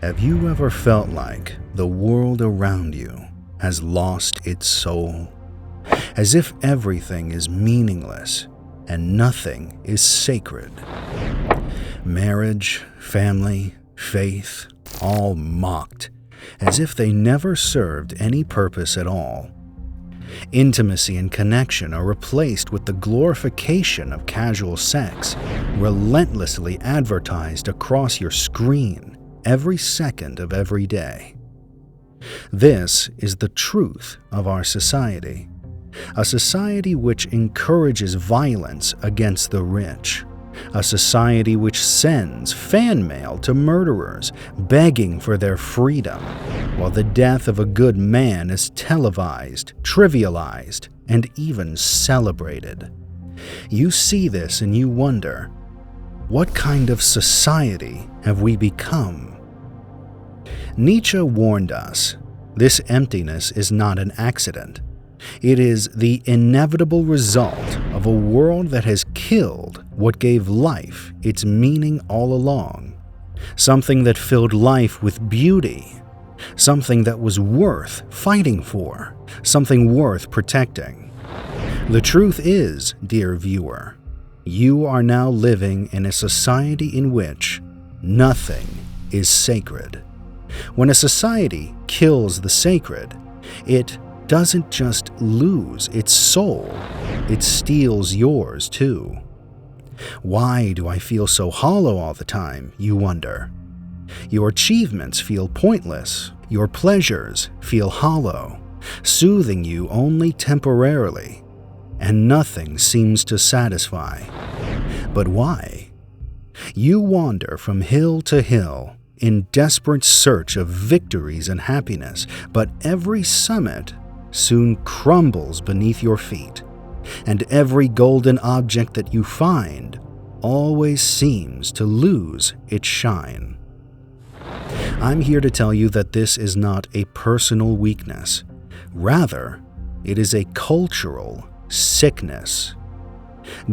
Have you ever felt like the world around you has lost its soul? As if everything is meaningless and nothing is sacred. Marriage, family, faith, all mocked, as if they never served any purpose at all. Intimacy and connection are replaced with the glorification of casual sex, relentlessly advertised across your screen every second of every day. This is the truth of our society, a society which encourages violence against the rich, a society which sends fan mail to murderers begging for their freedom, while the death of a good man is televised, trivialized, and even celebrated. You see this and you wonder, what kind of society have we become? Nietzsche warned us, this emptiness is not an accident. It is the inevitable result of a world that has killed what gave life its meaning all along, something that filled life with beauty, something that was worth fighting for, something worth protecting. The truth is, dear viewer, you are now living in a society in which nothing is sacred. When a society kills the sacred, it doesn't just lose its soul, it steals yours too. Why do I feel so hollow all the time, you wonder? Your achievements feel pointless, your pleasures feel hollow, soothing you only temporarily, and nothing seems to satisfy. But why? You wander from hill to hill, in desperate search of victories and happiness, but every summit soon crumbles beneath your feet, and every golden object that you find always seems to lose its shine. I'm here to tell you that this is not a personal weakness. Rather, it is a cultural sickness.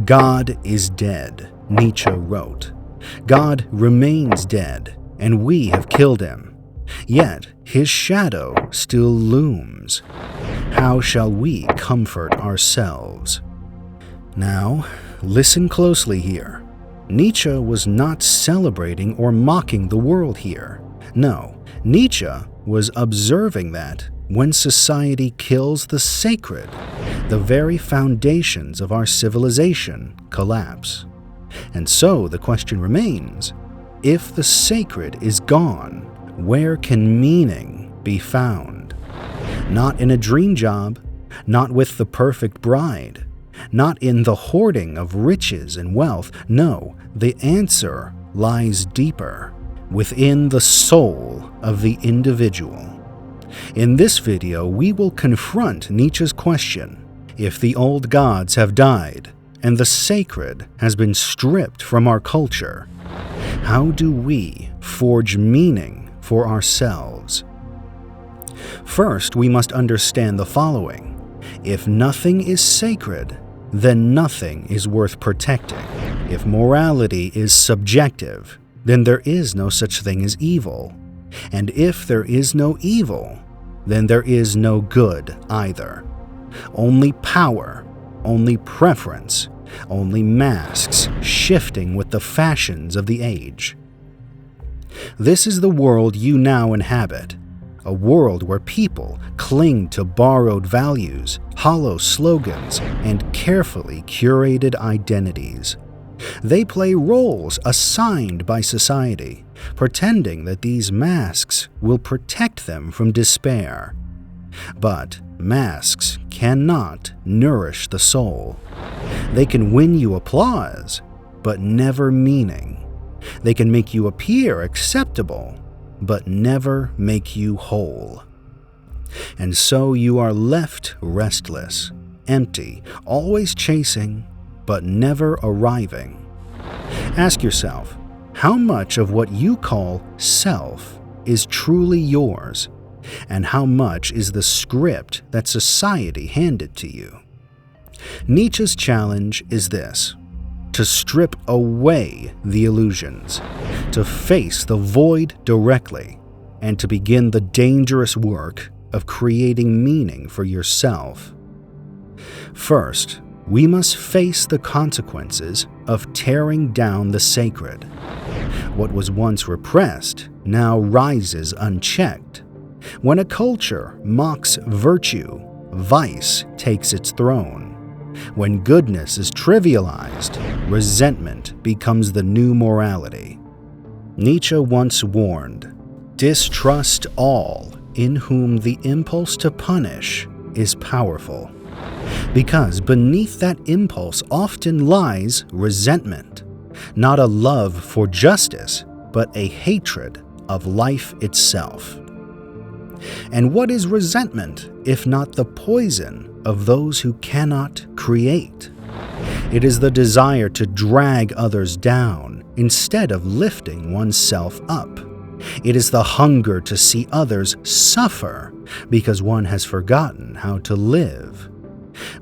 God is dead, Nietzsche wrote. God remains dead, and we have killed him. Yet his shadow still looms. How shall we comfort ourselves? Now, listen closely here. Nietzsche was not celebrating or mocking the world here. No, Nietzsche was observing that when society kills the sacred, the very foundations of our civilization collapse. And so the question remains, if the sacred is gone, where can meaning be found? Not in a dream job, not with the perfect bride, not in the hoarding of riches and wealth. No, the answer lies deeper, within the soul of the individual. In this video, we will confront Nietzsche's question, if the old gods have died and the sacred has been stripped from our culture, how do we forge meaning for ourselves? First, we must understand the following. If nothing is sacred, then nothing is worth protecting. If morality is subjective, then there is no such thing as evil. And if there is no evil, then there is no good either. Only power, only preference, only masks shifting with the fashions of the age. This is the world you now inhabit, a world where people cling to borrowed values, hollow slogans, and carefully curated identities. They play roles assigned by society, pretending that these masks will protect them from despair. But masks cannot nourish the soul. They can win you applause, but never meaning. They can make you appear acceptable, but never make you whole. And so you are left restless, empty, always chasing, but never arriving. Ask yourself, how much of what you call self is truly yours, and how much is the script that society handed to you? Nietzsche's challenge is this: to strip away the illusions, to face the void directly, and to begin the dangerous work of creating meaning for yourself. First, we must face the consequences of tearing down the sacred. What was once repressed now rises unchecked. When a culture mocks virtue, vice takes its throne. When goodness is trivialized, resentment becomes the new morality. Nietzsche once warned, "Distrust all in whom the impulse to punish is powerful," because beneath that impulse often lies resentment, not a love for justice, but a hatred of life itself. And what is resentment if not the poison of those who cannot create? It is the desire to drag others down instead of lifting oneself up. It is the hunger to see others suffer because one has forgotten how to live.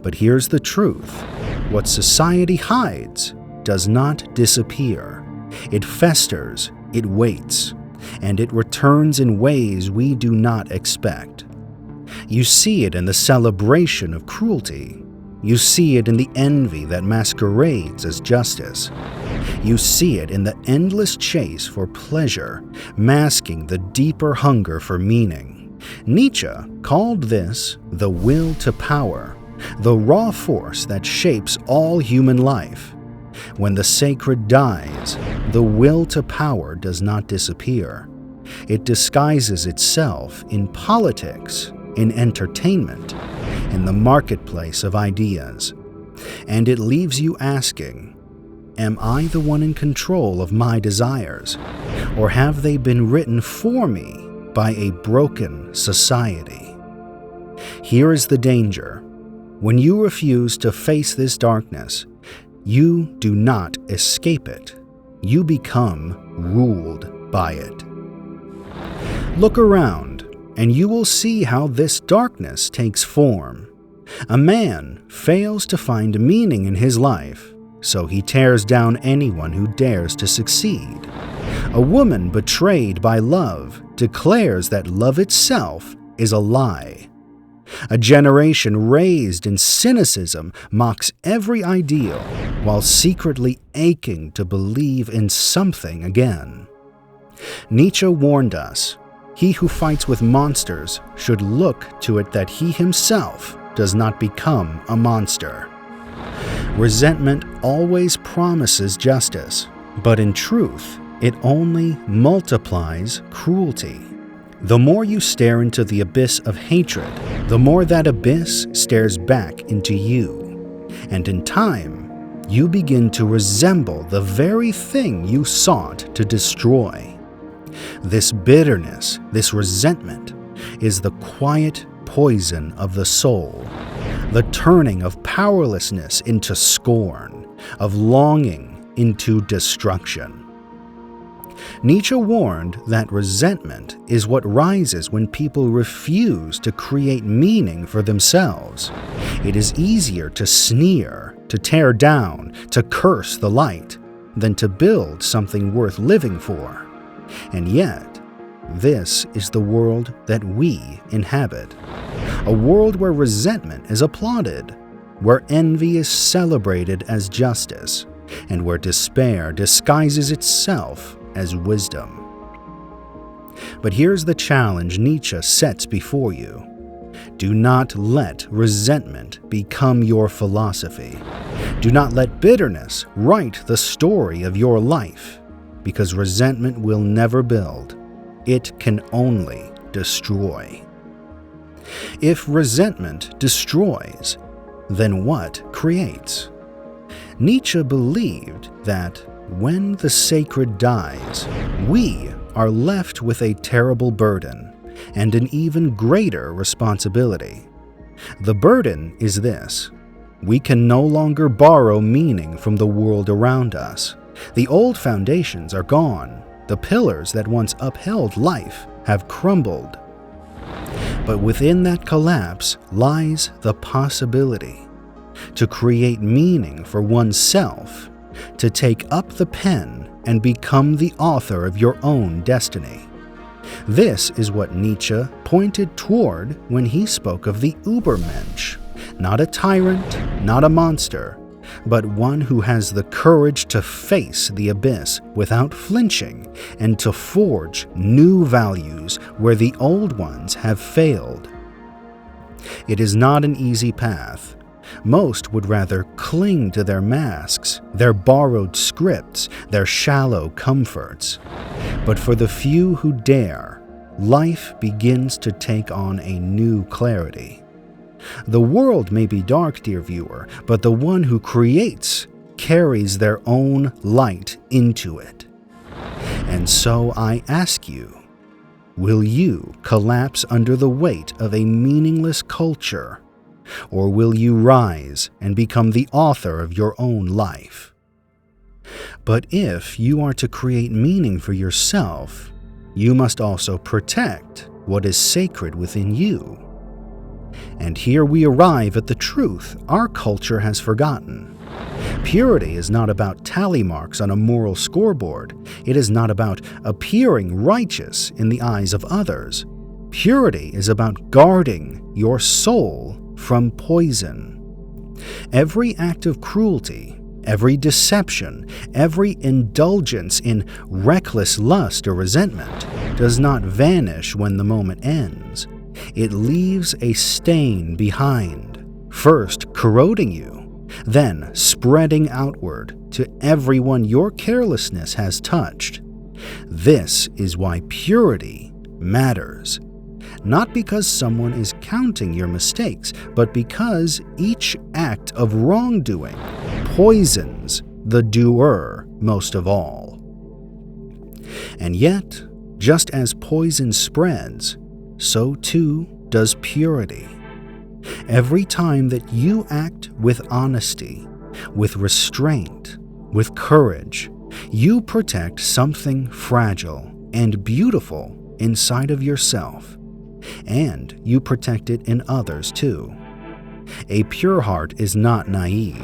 But here's the truth: what society hides does not disappear. It festers, it waits, and it returns in ways we do not expect. You see it in the celebration of cruelty. You see it in the envy that masquerades as justice. You see it in the endless chase for pleasure, masking the deeper hunger for meaning. Nietzsche called this the will to power, the raw force that shapes all human life. When the sacred dies, the will to power does not disappear. It disguises itself in politics, in entertainment, in the marketplace of ideas. And it leaves you asking, am I the one in control of my desires, or have they been written for me by a broken society? Here is the danger. When you refuse to face this darkness, you do not escape it. You become ruled by it. Look around, and you will see how this darkness takes form. A man fails to find meaning in his life, so he tears down anyone who dares to succeed. A woman betrayed by love declares that love itself is a lie. A generation raised in cynicism mocks every ideal while secretly aching to believe in something again. Nietzsche warned us, he who fights with monsters should look to it that he himself does not become a monster. Resentment always promises justice, but in truth, it only multiplies cruelty. The more you stare into the abyss of hatred, the more that abyss stares back into you. And in time, you begin to resemble the very thing you sought to destroy. This bitterness, this resentment, is the quiet poison of the soul, the turning of powerlessness into scorn, of longing into destruction. Nietzsche warned that resentment is what rises when people refuse to create meaning for themselves. It is easier to sneer, to tear down, to curse the light, than to build something worth living for. And yet, this is the world that we inhabit. A world where resentment is applauded, where envy is celebrated as justice, and where despair disguises itself as wisdom. But here's the challenge Nietzsche sets before you. Do not let resentment become your philosophy. Do not let bitterness write the story of your life, because resentment will never build. It can only destroy. If resentment destroys, then what creates? Nietzsche believed that when the sacred dies, we are left with a terrible burden and an even greater responsibility. The burden is this: we can no longer borrow meaning from the world around us. The old foundations are gone. The pillars that once upheld life have crumbled. But within that collapse lies the possibility to create meaning for oneself, to take up the pen and become the author of your own destiny. This is what Nietzsche pointed toward when he spoke of the Übermensch, not a tyrant, not a monster, but one who has the courage to face the abyss without flinching and to forge new values where the old ones have failed. It is not an easy path. Most would rather cling to their masks, their borrowed scripts, their shallow comforts. But for the few who dare, life begins to take on a new clarity. The world may be dark, dear viewer, but the one who creates carries their own light into it. And so I ask you, will you collapse under the weight of a meaningless culture? Or will you rise and become the author of your own life? But if you are to create meaning for yourself, you must also protect what is sacred within you. And here we arrive at the truth our culture has forgotten. Purity is not about tally marks on a moral scoreboard. It is not about appearing righteous in the eyes of others. Purity is about guarding your soul from poison. Every act of cruelty, every deception, every indulgence in reckless lust or resentment does not vanish when the moment ends. It leaves a stain behind, first corroding you, then spreading outward to everyone your carelessness has touched. This is why purity matters. Not because someone is counting your mistakes, but because each act of wrongdoing poisons the doer most of all. And yet, just as poison spreads, so too does purity. Every time that you act with honesty, with restraint, with courage, you protect something fragile and beautiful inside of yourself, and you protect it in others too. A pure heart is not naive.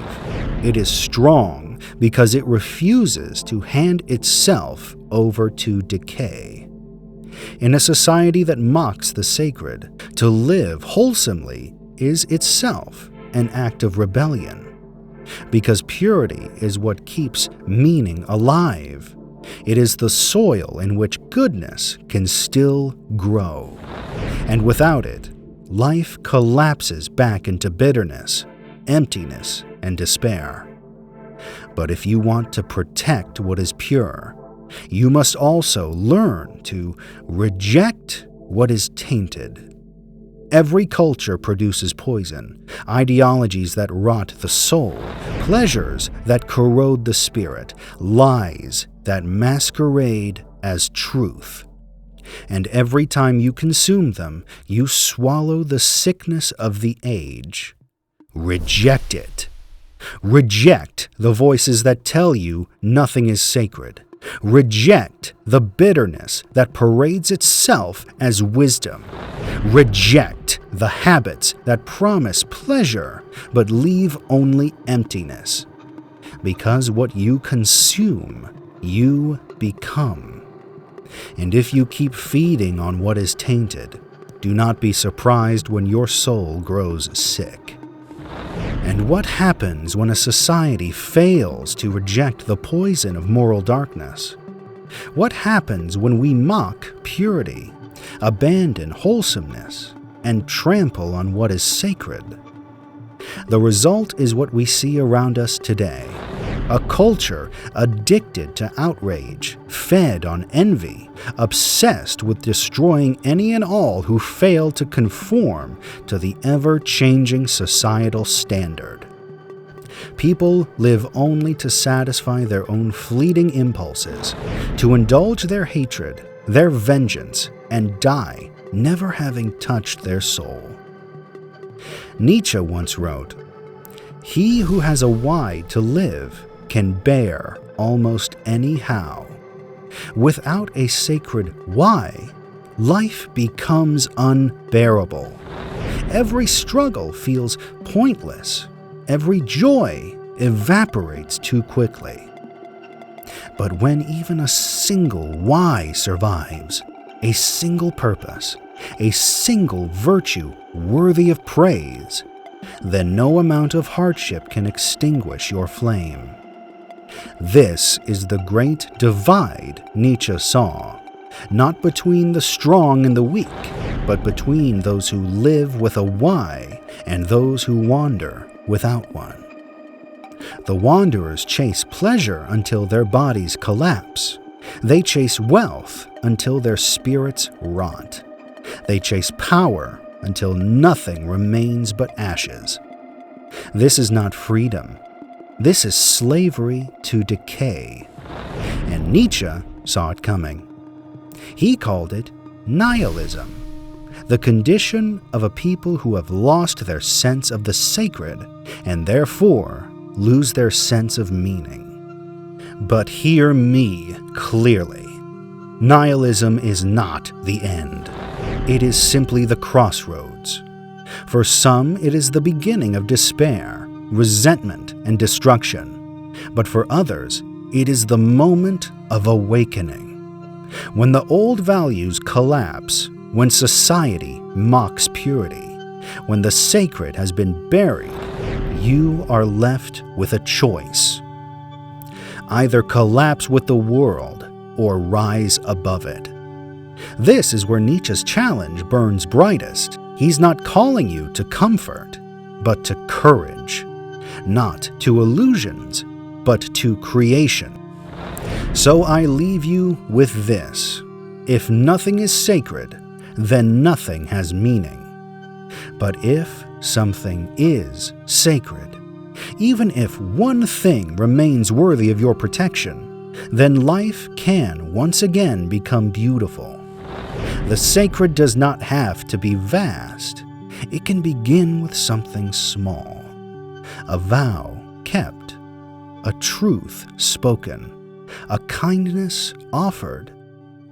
It is strong because it refuses to hand itself over to decay. In a society that mocks the sacred, to live wholesomely is itself an act of rebellion. Because purity is what keeps meaning alive. It is the soil in which goodness can still grow. And without it, life collapses back into bitterness, emptiness, and despair. But if you want to protect what is pure, you must also learn to reject what is tainted. Every culture produces poison, ideologies that rot the soul, pleasures that corrode the spirit, lies that masquerade as truth. And every time you consume them, you swallow the sickness of the age. Reject it. Reject the voices that tell you nothing is sacred. Reject the bitterness that parades itself as wisdom. Reject the habits that promise pleasure but leave only emptiness. Because what you consume, you become. And if you keep feeding on what is tainted, do not be surprised when your soul grows sick. And what happens when a society fails to reject the poison of moral darkness? What happens when we mock purity, abandon wholesomeness, and trample on what is sacred? The result is what we see around us today. A culture addicted to outrage, fed on envy, obsessed with destroying any and all who fail to conform to the ever-changing societal standard. People live only to satisfy their own fleeting impulses, to indulge their hatred, their vengeance, and die never having touched their soul. Nietzsche once wrote, "He who has a why to live can bear almost anyhow. Without a sacred why, life becomes unbearable. Every struggle feels pointless. Every joy evaporates too quickly. But when even a single why survives, a single purpose, a single virtue worthy of praise, then no amount of hardship can extinguish your flame. This is the great divide Nietzsche saw, not between the strong and the weak, but between those who live with a why and those who wander without one. The wanderers chase pleasure until their bodies collapse. They chase wealth until their spirits rot. They chase power until nothing remains but ashes. This is not freedom. This is slavery to decay. And Nietzsche saw it coming. He called it nihilism, the condition of a people who have lost their sense of the sacred and therefore lose their sense of meaning. But hear me clearly. Nihilism is not the end. It is simply the crossroads. For some, it is the beginning of despair, resentment, and destruction. But for others, it is the moment of awakening. When the old values collapse, when society mocks purity, when the sacred has been buried, you are left with a choice. Either collapse with the world or rise above it. This is where Nietzsche's challenge burns brightest. He's not calling you to comfort, but to courage. Not to illusions, but to creation. So I leave you with this. If nothing is sacred, then nothing has meaning. But if something is sacred, even if one thing remains worthy of your protection, then life can once again become beautiful. The sacred does not have to be vast. It can begin with something small. A vow kept, a truth spoken, a kindness offered,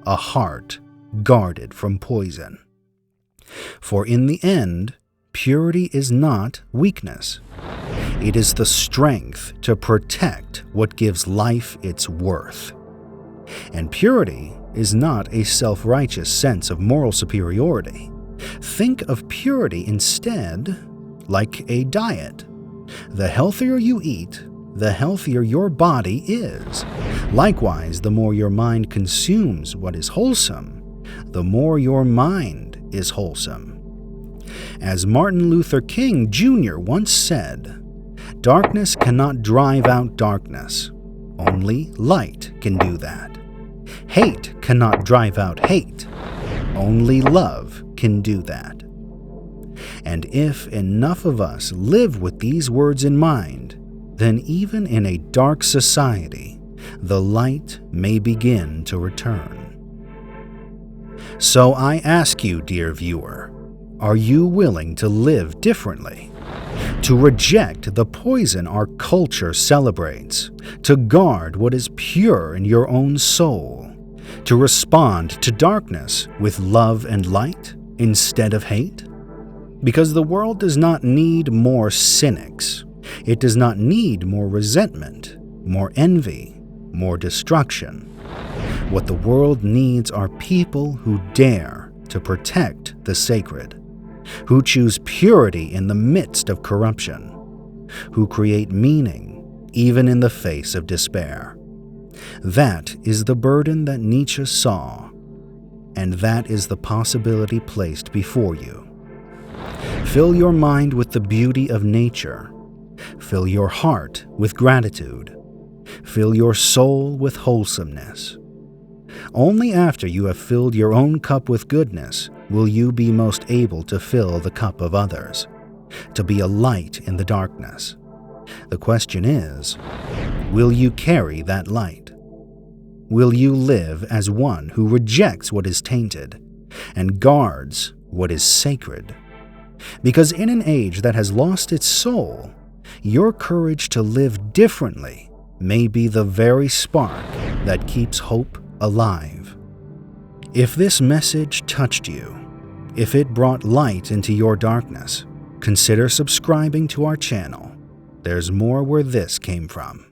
a heart guarded from poison. For in the end, purity is not weakness. It is the strength to protect what gives life its worth. And purity is not a self-righteous sense of moral superiority. Think of purity instead like a diet. The healthier you eat, the healthier your body is. Likewise, the more your mind consumes what is wholesome, the more your mind is wholesome. As Martin Luther King Jr. once said, "Darkness cannot drive out darkness. Only light can do that. Hate cannot drive out hate. Only love can do that." And if enough of us live with these words in mind, then even in a dark society, the light may begin to return. So I ask you, dear viewer, are you willing to live differently? To reject the poison our culture celebrates, to guard what is pure in your own soul, to respond to darkness with love and light instead of hate? Because the world does not need more cynics. It does not need more resentment, more envy, more destruction. What the world needs are people who dare to protect the sacred, who choose purity in the midst of corruption, who create meaning even in the face of despair. That is the burden that Nietzsche saw, and that is the possibility placed before you. Fill your mind with the beauty of nature. Fill your heart with gratitude. Fill your soul with wholesomeness. Only after you have filled your own cup with goodness will you be most able to fill the cup of others, to be a light in the darkness. The question is, will you carry that light? Will you live as one who rejects what is tainted and guards what is sacred? Because in an age that has lost its soul, your courage to live differently may be the very spark that keeps hope alive. If this message touched you, if it brought light into your darkness, consider subscribing to our channel. There's more where this came from.